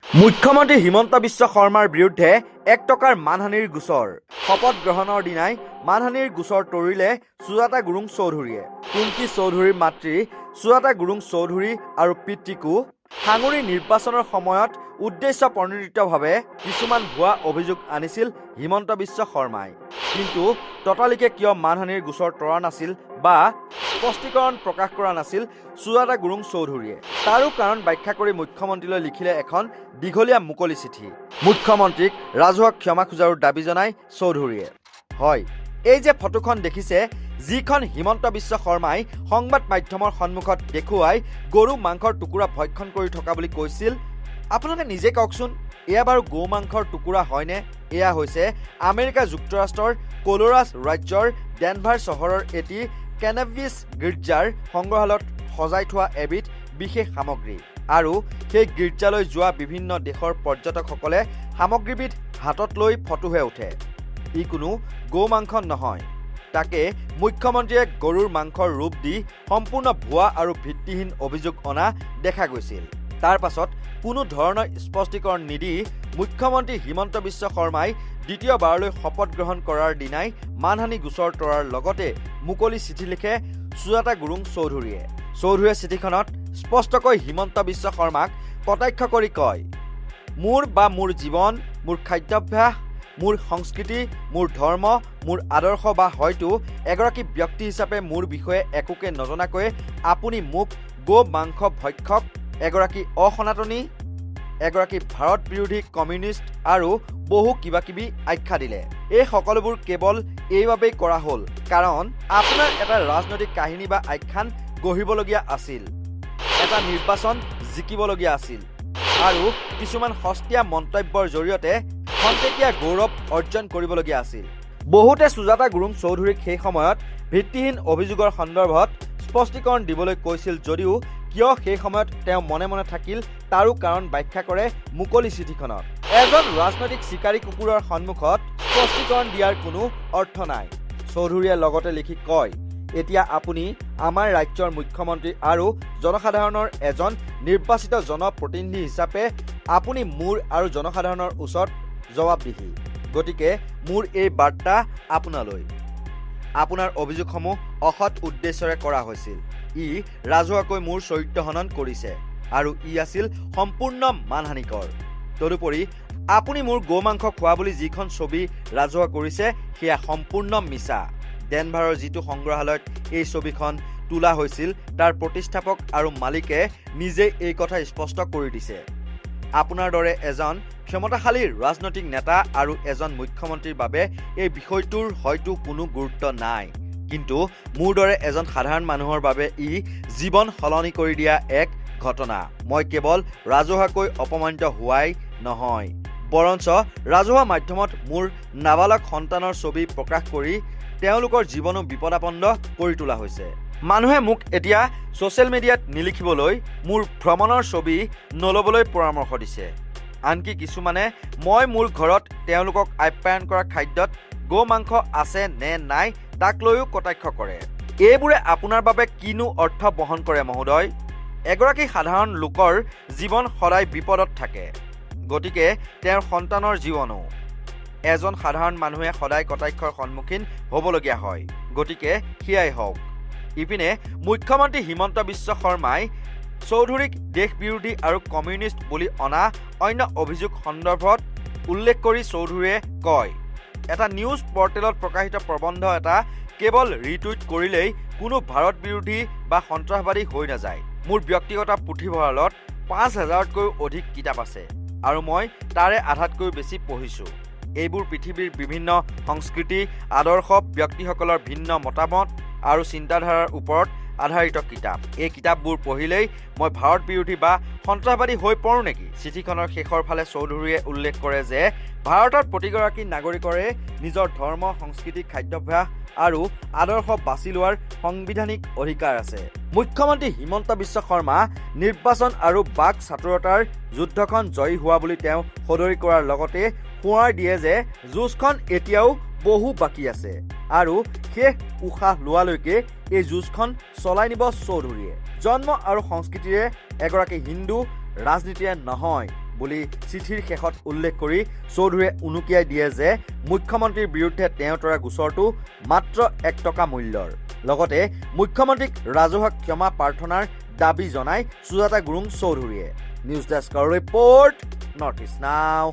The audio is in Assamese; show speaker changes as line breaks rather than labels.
মুখ্যমন্ত্ৰী হিমন্ত বিশ্ব শৰ্মাৰ বিৰুদ্ধে 1 টকাৰ মানহানিৰ গোচৰ শপত গ্ৰহণৰ দিনাই মানহানিৰ গোচৰ তৰিলে সুজাতা গুৰুং চৌধুৰীয়ে কুংকি চৌধুৰীৰ মাতৃ সুজাতা গুৰুং চৌধুৰী আৰু পিতৃকো সাঙুৰি নিৰ্বাচনৰ সময়ত উদ্দেশ্য প্ৰণোদিতভাৱে কিছুমান ভুৱা অভিযোগ আনিছিল হিমন্ত বিশ্ব শৰ্মাই কিন্তু ততালিকে কিয় মানহানিৰ গোচৰ তৰা নাছিল বা স্পষ্টীকৰণ প্ৰকাশ কৰা নাছিল সুজাতা গুৰুং চৌধুৰীয়ে তাৰো কাৰণ ব্যাখ্যা কৰি মুখ্যমন্ত্ৰীলৈ লিখিলে এখন দীঘলীয়া মুকলি চিঠি মুখ্যমন্ত্ৰীক ৰাজহুৱা ক্ষমা খোজাৰ দাবী জনাই চৌধুৰীয়ে হয় এই যে ফটোখন দেখিছে যিখন হিমন্ত বিশ্ব শৰ্মাই সংবাদ মাধ্যমৰ সন্মুখত দেখুৱাই গৰু মাংসৰ টুকুৰা ভক্ষণ কৰি থকা বুলি কৈছিল আপোনালোকে নিজে কওকচোন এয়া বাৰু গৰু মাংসৰ টুকুৰা হয়নে এয়া হৈছে আমেৰিকা যুক্তৰাষ্ট্ৰৰ কলোৰাছ ৰাজ্যৰ ডেনভাৰ চহৰৰ এটি কেনাবিছ গীৰ্জাৰ সংগ্ৰহালয়ত সজাই থোৱা এবিধ বিশেষ সামগ্ৰী আৰু সেই গীৰ্জালৈ যোৱা বিভিন্ন দেশৰ পৰ্যটকসকলে সামগ্ৰীবিধ হাতত লৈ ফটোহে উঠে ই কোনো গো মাংস নহয় তাকে মুখ্যমন্ত্ৰীয়ে গৰুৰ মাংসৰ ৰূপ দি সম্পূৰ্ণ ভুৱা আৰু ভিত্তিহীন অভিযোগ অনা দেখা গৈছিল তাৰ পাছত কোনো ধৰণৰ স্পষ্টীকৰণ নিদি মুখ্যমন্ত্ৰী হিমন্ত বিশ্ব শৰ্মাই দ্বিতীয়বাৰলৈ শপত গ্ৰহণ কৰাৰ দিনাই মানহানি গোচৰ তৰাৰ লগতে মুকলি চিঠি লিখে সুজাতা গুৰুং চৌধুৰীয়ে চিঠিখনত স্পষ্টকৈ হিমন্ত বিশ্ব শৰ্মাক কটাক্ষ কৰি কয় মোৰ জীৱন মোৰ খাদ্যাভ্যাস মোৰ সংস্কৃতি মোৰ ধৰ্ম মোৰ আদৰ্শ বা হয়তো এগৰাকী ব্যক্তি হিচাপে মোৰ বিষয়ে একোকে নজনাকৈ আপুনি মোক গো মাংস ভক্ষক এগৰাকী অসনাতনী এগৰাকী ভাৰত বিৰোধী কমিউনিষ্ট আৰু বহু কিবাকিবি আখ্যা দিলে এই সকলোবোৰ কেৱল এইবাবেই কৰা হ'ল কাৰণ আপোনাৰ এটা ৰাজনৈতিক কাহিনী বা আখ্যান গঢ়িবলগীয়া আছিল এটা নিৰ্বাচন জিকিবলগীয়া আছিল আৰু কিছুমান সস্তীয়া মন্তব্যৰ জৰিয়তে খন্তেকীয়া গৌৰৱ অৰ্জন কৰিবলগীয়া আছিল বহুতে সুজাতা গুৰুং চৌধুৰীক সেই সময়ত ভিত্তিহীন অভিযোগৰ সন্দৰ্ভত স্পষ্টীকৰণ দিবলৈ কৈছিল যদিও কিয় সেই সময়ত তেওঁ মনে মনে থাকিল তাৰো কাৰণ ব্যাখ্যা কৰে মুকলি চিঠিখনত এজন ৰাজনৈতিক চিকাৰী কুকুৰৰ সন্মুখত স্পষ্টীকৰণ দিয়াৰ কোনো অৰ্থ নাই চৌধুৰীয়ে লগতে লিখি কয় এতিয়া আপুনি আমাৰ ৰাজ্যৰ মুখ্যমন্ত্ৰী আৰু জনসাধাৰণৰ এজন নিৰ্বাচিত জনপ্ৰতিনিধি হিচাপে আপুনি মোৰ আৰু জনসাধাৰণৰ ওচৰত জবাবদিহি গতিকে মোৰ এই বাৰ্তা আপোনালৈ আপোনাৰ অভিযোগসমূহ অসৎ উদ্দেশ্যৰে কৰা হৈছিল ই ৰাজহুৱাকৈ মোৰ চৰিত্ৰ হনন কৰিছে আৰু ই আছিল সম্পূৰ্ণ মানহানিকৰ তদুপৰি আপুনি মোৰ গো মাংস খোৱা বুলি যিখন ছবি ৰাজহুৱা কৰিছে সেয়া সম্পূৰ্ণ মিছা ডেনভাৰৰ যিটো সংগ্ৰহালয়ত এই ছবিখন তোলা হৈছিল তাৰ প্ৰতিষ্ঠাপক আৰু মালিকে নিজে এই কথা স্পষ্ট কৰি দিছে আপোনাৰ দৰে এজন ক্ষমতাশালী ৰাজনৈতিক নেতা আৰু এজন মুখ্যমন্ত্ৰীৰ বাবে এই বিষয়টোৰ হয়তো কোনো গুৰুত্ব নাই কিন্তু মোৰ দৰে এজন সাধাৰণ মানুহৰ বাবে ই জীৱন সলনি কৰি দিয়া এক ঘটনা মই কেৱল ৰাজহুৱাকৈ অপমানিত হোৱাই নহয় বৰঞ্চ ৰাজহুৱা মাধ্যমত মোৰ নাবালক সন্তানৰ ছবি প্ৰকাশ কৰি তেওঁলোকৰ জীৱনো বিপদাপন্ন কৰি তোলা হৈছে মানুহে মোক এতিয়া ছ'চিয়েল মিডিয়াত নিলিখিবলৈ মোৰ ভ্ৰমণৰ ছবি নল'বলৈ পৰামৰ্শ দিছে আনকি কিছুমানে মই মোৰ ঘৰত তেওঁলোকক আপ্যায়ন কৰা খাদ্যত গো মাংস আছে নে নাই তাক লৈও কটাক্ষ কৰে এইবোৰে আপোনাৰ বাবে কিনো অৰ্থ বহন কৰে মহোদয় এগৰাকী সাধাৰণ লোকৰ জীৱন সদায় বিপদত থাকে গতিকে তেওঁৰ সন্তানৰ জীৱনো এজন সাধাৰণ মানুহে সদায় কটাক্ষৰ সন্মুখীন হ'বলগীয়া হয় গতিকে সেয়াই হওক ইপিনে মুখ্যমন্ত্ৰী হিমন্ত বিশ্ব শৰ্মাই চৌধুৰীক দেশ বিৰোধী আৰু কমিউনিষ্ট বুলি অনা অন্য অভিযোগ সন্দৰ্ভত উল্লেখ কৰি চৌধুৰীয়ে কয় এটা নিউজ পৰ্টেলত প্ৰকাশিত প্ৰবন্ধ এটা কেৱল ৰিটুইট কৰিলেই কোনো ভাৰত বিৰোধী বা সন্ত্ৰাসবাদী হৈ নাযায় মোৰ ব্যক্তিগত পুথিভঁৰালত ৫,০০০তকৈও অধিক কিতাপ আছে আৰু মই তাৰে আধাতকৈ বেছি পঢ়িছোঁ এইবোৰ পৃথিৱীৰ বিভিন্ন সংস্কৃতি আদৰ্শ ব্যক্তিসকলৰ ভিন্ন মতামত আৰু চিন্তাধাৰাৰ ওপৰত আধাৰিত কিতাপ এই কিতাপবোৰ পঢ়িলেই মই ভাৰত বিৰোধী বা সন্ত্ৰাসবাদী হৈ পৰোঁ নেকি চিঠিখনৰ শেষৰ ফালে চৌধুৰীয়ে উল্লেখ কৰে যে ভাৰতৰ প্ৰতিগৰাকী নাগৰিকৰে নিজৰ ধৰ্ম সংস্কৃতি খাদ্যাভ্যাস আৰু আদৰ্শ বাছি লোৱাৰ সাংবিধানিক অধিকাৰ আছে মুখ্যমন্ত্ৰী হিমন্ত বিশ্ব শৰ্মা নিৰ্বাচন আৰু বাক চাতুৰতাৰ যুদ্ধখন জয়ী হোৱা বুলি তেওঁ সদৰি কৰাৰ লগতে সোঁৱৰাই দিয়ে যে যুঁজখন এতিয়াও বহু বাকী আছে আৰু শেষ উশাহ লোৱালৈকে এই যুঁজখন চলাই নিব চৌধুৰীয়ে জন্ম আৰু সংস্কৃতিৰে এগৰাকী হিন্দু ৰাজনীতিয়ে নহয় বুলি চিঠিৰ শেষত উল্লেখ কৰি চৌধুৰীয়ে উনুকিয়াই দিয়ে যে মুখ্যমন্ত্ৰীৰ বিৰুদ্ধে তেওঁ তৰা গোচৰটো মাত্ৰ 1 টকা মূল্যৰ। লগতে মুখ্যমন্ত্ৰীক ৰাজহুৱা ক্ষমা প্ৰাৰ্থনাৰ দাবী জনাই সুজাতা গুৰুং চৌধুৰীয়ে। নিউজ ডেস্কৰ ৰিপৰ্ট, নৰ্থ ইষ্ট নাও।